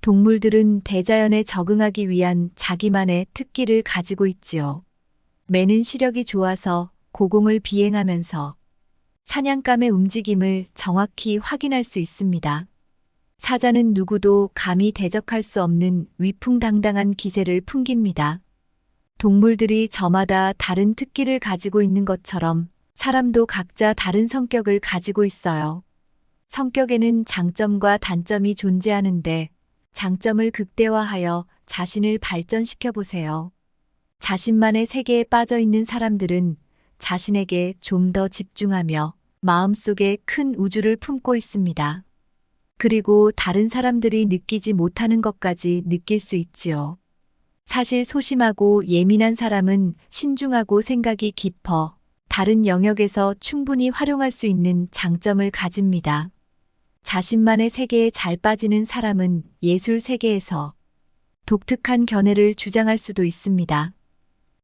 동물들은 대자연에 적응하기 위한 자기만의 특기를 가지고 있지요. 매는 시력이 좋아서 고공을 비행하면서 사냥감의 움직임을 정확히 확인할 수 있습니다. 사자는 누구도 감히 대적할 수 없는 위풍당당한 기세를 풍깁니다. 동물들이 저마다 다른 특기를 가지고 있는 것처럼 사람도 각자 다른 성격을 가지고 있어요. 성격에는 장점과 단점이 존재하는데 장점을 극대화하여 자신을 발전시켜 보세요. 자신만의 세계에 빠져 있는 사람들은 자신에게 좀 더 집중하며 마음속에 큰 우주를 품고 있습니다. 그리고 다른 사람들이 느끼지 못하는 것까지 느낄 수 있지요. 사실 소심하고 예민한 사람은 신중하고 생각이 깊어 다른 영역에서 충분히 활용할 수 있는 장점을 가집니다. 자신만의 세계에 잘 빠지는 사람은 예술 세계에서 독특한 견해를 주장할 수도 있습니다.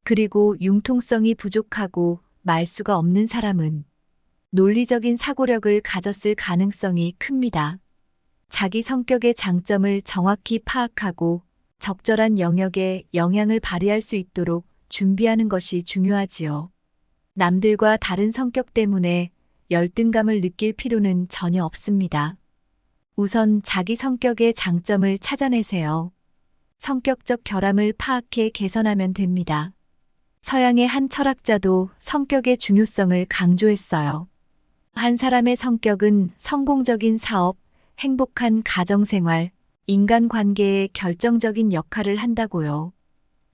그리고 융통성이 부족하고 말수가 없는 사람은 논리적인 사고력을 가졌을 가능성이 큽니다. 자기 성격의 장점을 정확히 파악하고 적절한 영역에 영향을 발휘할 수 있도록 준비하는 것이 중요하지요. 남들과 다른 성격 때문에 열등감을 느낄 필요는 전혀 없습니다. 우선 자기 성격의 장점을 찾아내세요. 성격적 결함을 파악해 개선하면 됩니다. 서양의 한 철학자도 성격의 중요성을 강조했어요. 한 사람의 성격은 성공적인 사업, 행복한 가정생활, 인간관계에 결정적인 역할을 한다고요.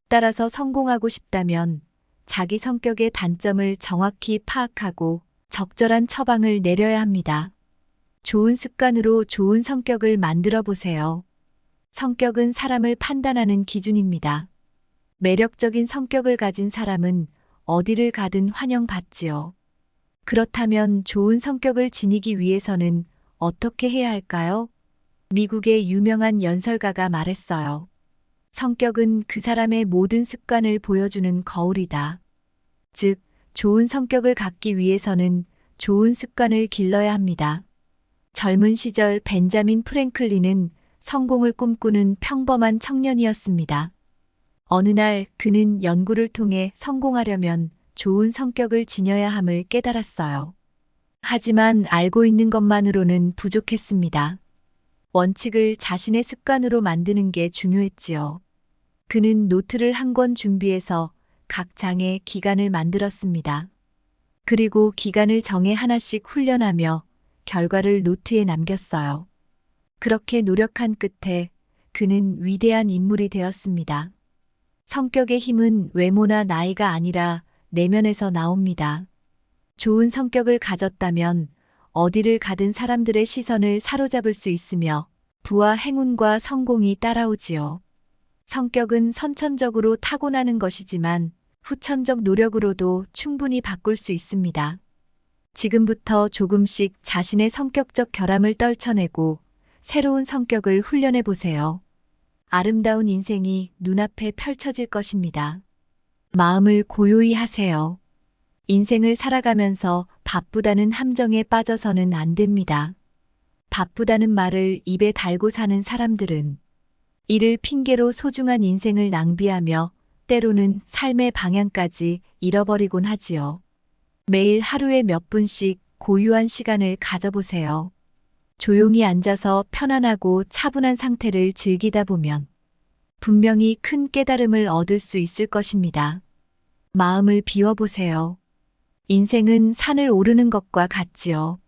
따라서 성공하고 싶다면 자기 성격의 단점을 정확히 파악하고 적절한 처방을 내려야 합니다. 좋은 습관으로 좋은 성격을 만들어 보세요. 성격은 사람을 판단하는 기준입니다. 매력적인 성격을 가진 사람은 어디를 가든 환영받지요. 그렇다면 좋은 성격을 지니기 위해서는 어떻게 해야 할까요? 미국의 유명한 연설가가 말했어요. 성격은 그 사람의 모든 습관을 보여주는 거울이다. 즉, 좋은 성격을 갖기 위해서는 좋은 습관을 길러야 합니다. 젊은 시절 벤자민 프랭클린은 성공을 꿈꾸는 평범한 청년이었습니다. 어느 날 그는 연구를 통해 성공하려면 좋은 성격을 지녀야 함을 깨달았어요. 하지만 알고 있는 것만으로는 부족했습니다. 원칙을 자신의 습관으로 만드는 게 중요했지요. 그는 노트를 한 권 준비해서 각 장에 기간을 만들었습니다. 그리고 기간을 정해 하나씩 훈련하며 결과를 노트에 남겼어요. 그렇게 노력한 끝에 그는 위대한 인물이 되었습니다. 성격의 힘은 외모나 나이가 아니라 내면에서 나옵니다. 좋은 성격을 가졌다면 어디를 가든 사람들의 시선을 사로잡을 수 있으며 부와 행운과 성공이 따라오지요. 성격은 선천적으로 타고나는 것이지만 후천적 노력으로도 충분히 바꿀 수 있습니다. 지금부터 조금씩 자신의 성격적 결함을 떨쳐내고 새로운 성격을 훈련해 보세요. 아름다운 인생이 눈앞에 펼쳐질 것입니다. 마음을 고요히 하세요. 인생을 살아가면서 바쁘다는 함정에 빠져서는 안 됩니다. 바쁘다는 말을 입에 달고 사는 사람들은 이를 핑계로 소중한 인생을 낭비하며 때로는 삶의 방향까지 잃어버리곤 하지요. 매일 하루에 몇 분씩 고요한 시간을 가져보세요. 조용히 앉아서 편안하고 차분한 상태를 즐기다 보면 분명히 큰 깨달음을 얻을 수 있을 것입니다. 마음을 비워보세요. 인생은 산을 오르는 것과 같지요.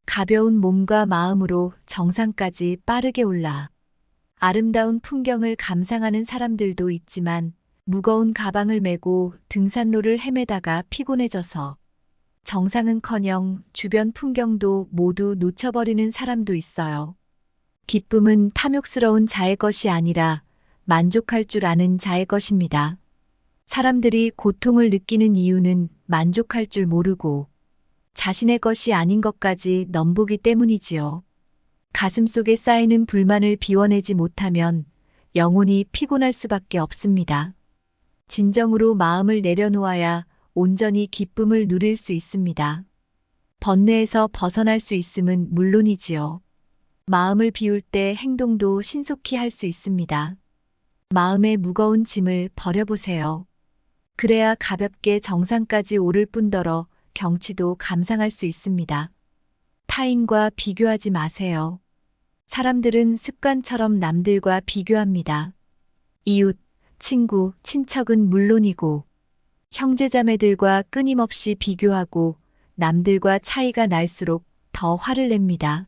가벼운 몸과 마음으로 정상까지 빠르게 올라 아름다운 풍경을 감상하는 사람들도 있지만 무거운 가방을 메고 등산로를 헤매다가 피곤해져서 정상은커녕 주변 풍경도 모두 놓쳐버리는 사람도 있어요. 기쁨은 탐욕스러운 자의 것이 아니라 만족할 줄 아는 자의 것입니다. 사람들이 고통을 느끼는 이유는 만족할 줄 모르고 자신의 것이 아닌 것까지 넘보기 때문이지요. 가슴속에 쌓이는 불만을 비워내지 못하면 영혼이 피곤할 수밖에 없습니다. 진정으로 마음을 내려놓아야 온전히 기쁨을 누릴 수 있습니다. 번뇌에서 벗어날 수 있음은 물론이지요. 마음을 비울 때 행동도 신속히 할 수 있습니다. 마음의 무거운 짐을 버려보세요. 그래야 가볍게 정상까지 오를 뿐더러 경치도 감상할 수 있습니다. 타인과 비교하지 마세요. 사람들은 습관처럼 남들과 비교합니다. 이웃, 친구, 친척은 물론이고 형제자매들과 끊임없이 비교하고 남들과 차이가 날수록 더 화를 냅니다.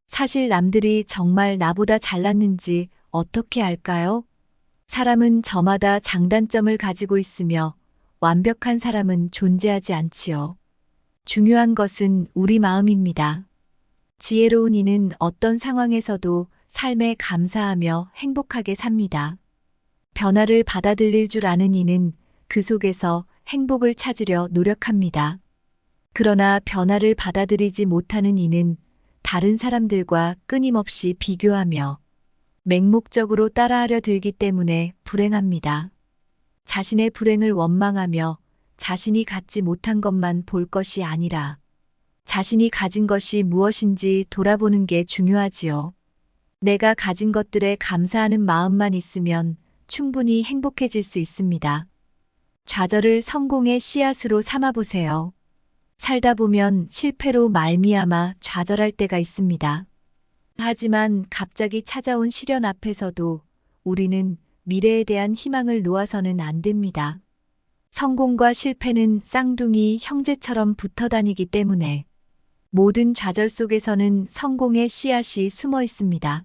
사실 남들이 정말 나보다 잘났는지 어떻게 알까요? 사람은 저마다 장단점을 가지고 있으며 완벽한 사람은 존재하지 않지요. 중요한 것은 우리 마음입니다. 지혜로운 이는 어떤 상황에서도 삶에 감사하며 행복하게 삽니다. 변화를 받아들일 줄 아는 이는 그 속에서 행복을 찾으려 노력합니다. 그러나 변화를 받아들이지 못하는 이는 다른 사람들과 끊임없이 비교하며 맹목적으로 따라하려 들기 때문에 불행합니다. 자신의 불행을 원망하며 자신이 갖지 못한 것만 볼 것이 아니라 자신이 가진 것이 무엇인지 돌아보는 게 중요하지요. 내가 가진 것들에 감사하는 마음만 있으면 충분히 행복해질 수 있습니다. 좌절을 성공의 씨앗으로 삼아보세요. 살다 보면 실패로 말미암아 좌절할 때가 있습니다. 하지만 갑자기 찾아온 시련 앞에서도 우리는 미래에 대한 희망을 놓아서는 안 됩니다. 성공과 실패는 쌍둥이 형제처럼 붙어 다니기 때문에 모든 좌절 속에서는 성공의 씨앗이 숨어 있습니다.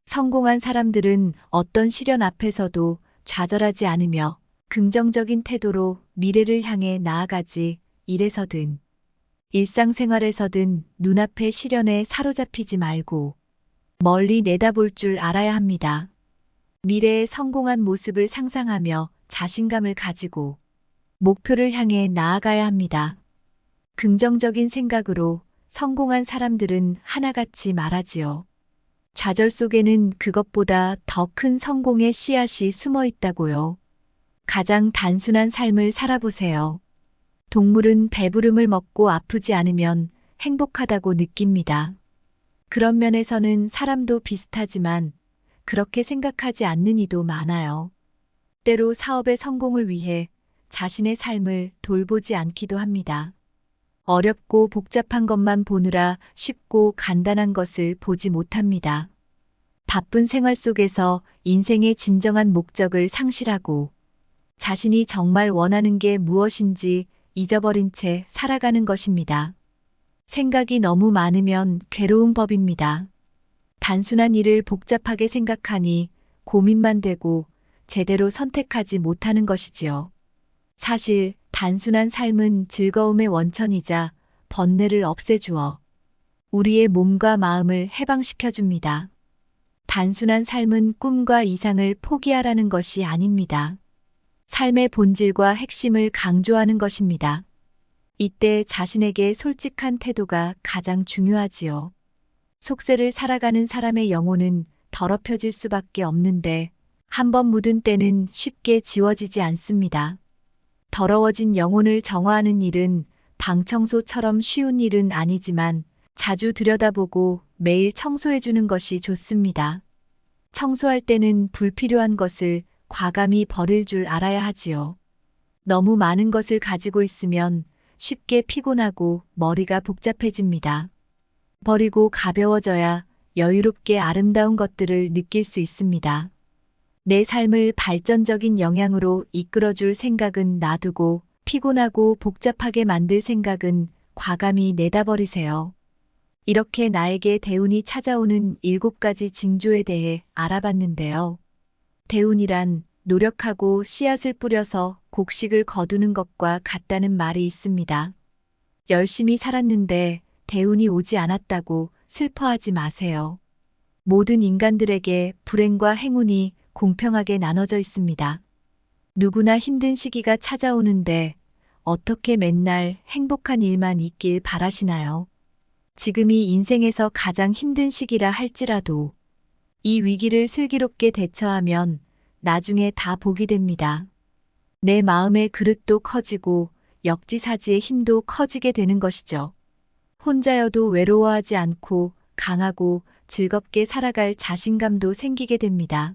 성공한 사람들은 어떤 시련 앞에서도 좌절하지 않으며 긍정적인 태도로 미래를 향해 나아가지. 일에서든 일상생활에서든 눈앞의 시련에 사로잡히지 말고 멀리 내다볼 줄 알아야 합니다. 미래의 성공한 모습을 상상하며 자신감을 가지고 목표를 향해 나아가야 합니다. 긍정적인 생각으로 성공한 사람들은 하나같이 말하지요. 좌절 속에는 그것보다 더 큰 성공의 씨앗이 숨어 있다고요. 가장 단순한 삶을 살아보세요. 동물은 배부름을 먹고 아프지 않으면 행복하다고 느낍니다. 그런 면에서는 사람도 비슷하지만 그렇게 생각하지 않는 이도 많아요. 때로 사업의 성공을 위해 자신의 삶을 돌보지 않기도 합니다. 어렵고 복잡한 것만 보느라 쉽고 간단한 것을 보지 못합니다. 바쁜 생활 속에서 인생의 진정한 목적을 상실하고 자신이 정말 원하는 게 무엇인지 잊어버린 채 살아가는 것입니다. 생각이 너무 많으면 괴로운 법입니다. 단순한 일을 복잡하게 생각하니 고민만 되고 제대로 선택하지 못하는 것이지요. 사실 단순한 삶은 즐거움의 원천이자 번뇌를 없애주어 우리의 몸과 마음을 해방시켜줍니다. 단순한 삶은 꿈과 이상을 포기하라는 것이 아닙니다. 삶의 본질과 핵심을 강조하는 것입니다. 이때 자신에게 솔직한 태도가 가장 중요하지요. 속세를 살아가는 사람의 영혼은 더럽혀질 수밖에 없는데 한번 묻은 때는 쉽게 지워지지 않습니다. 더러워진 영혼을 정화하는 일은 방 청소처럼 쉬운 일은 아니지만 자주 들여다보고 매일 청소해주는 것이 좋습니다. 청소할 때는 불필요한 것을 과감히 버릴 줄 알아야 하지요. 너무 많은 것을 가지고 있으면 쉽게 피곤하고 머리가 복잡해집니다. 버리고 가벼워져야 여유롭게 아름다운 것들을 느낄 수 있습니다. 내 삶을 발전적인 영향으로 이끌어줄 생각은 놔두고 피곤하고 복잡하게 만들 생각은 과감히 내다버리세요. 이렇게 나에게 대운이 찾아오는 7가지 징조에 대해 알아봤는데요. 대운이란 노력하고 씨앗을 뿌려서 곡식을 거두는 것과 같다는 말이 있습니다. 열심히 살았는데 대운이 오지 않았다고 슬퍼하지 마세요. 모든 인간들에게 불행과 행운이 공평하게 나눠져 있습니다. 누구나 힘든 시기가 찾아오는데 어떻게 맨날 행복한 일만 있길 바라시나요? 지금이 인생에서 가장 힘든 시기라 할지라도 이 위기를 슬기롭게 대처하면 나중에 다 복이 됩니다. 내 마음의 그릇도 커지고 역지사지의 힘도 커지게 되는 것이죠. 혼자여도 외로워하지 않고 강하고 즐겁게 살아갈 자신감도 생기게 됩니다.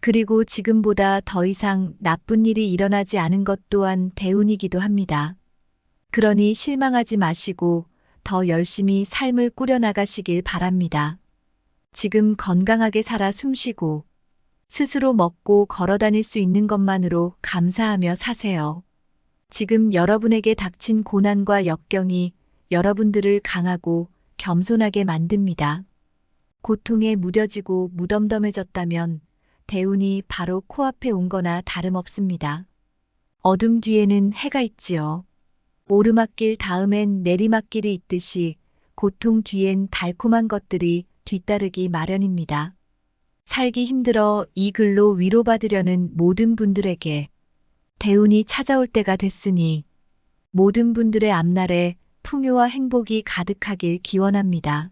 그리고 지금보다 더 이상 나쁜 일이 일어나지 않은 것 또한 대운이기도 합니다. 그러니 실망하지 마시고 더 열심히 삶을 꾸려나가시길 바랍니다. 지금 건강하게 살아 숨쉬고 스스로 먹고 걸어 다닐 수 있는 것만으로 감사하며 사세요. 지금 여러분에게 닥친 고난과 역경이 여러분들을 강하고 겸손하게 만듭니다. 고통에 무뎌지고 무덤덤해졌다면 대운이 바로 코앞에 온 거나 다름없습니다. 어둠 뒤에는 해가 있지요. 오르막길 다음엔 내리막길이 있듯이 고통 뒤엔 달콤한 것들이 뒤따르기 마련입니다. 살기 힘들어 이 글로 위로받으려는 모든 분들에게 대운이 찾아올 때가 됐으니 모든 분들의 앞날에 풍요와 행복이 가득하길 기원합니다.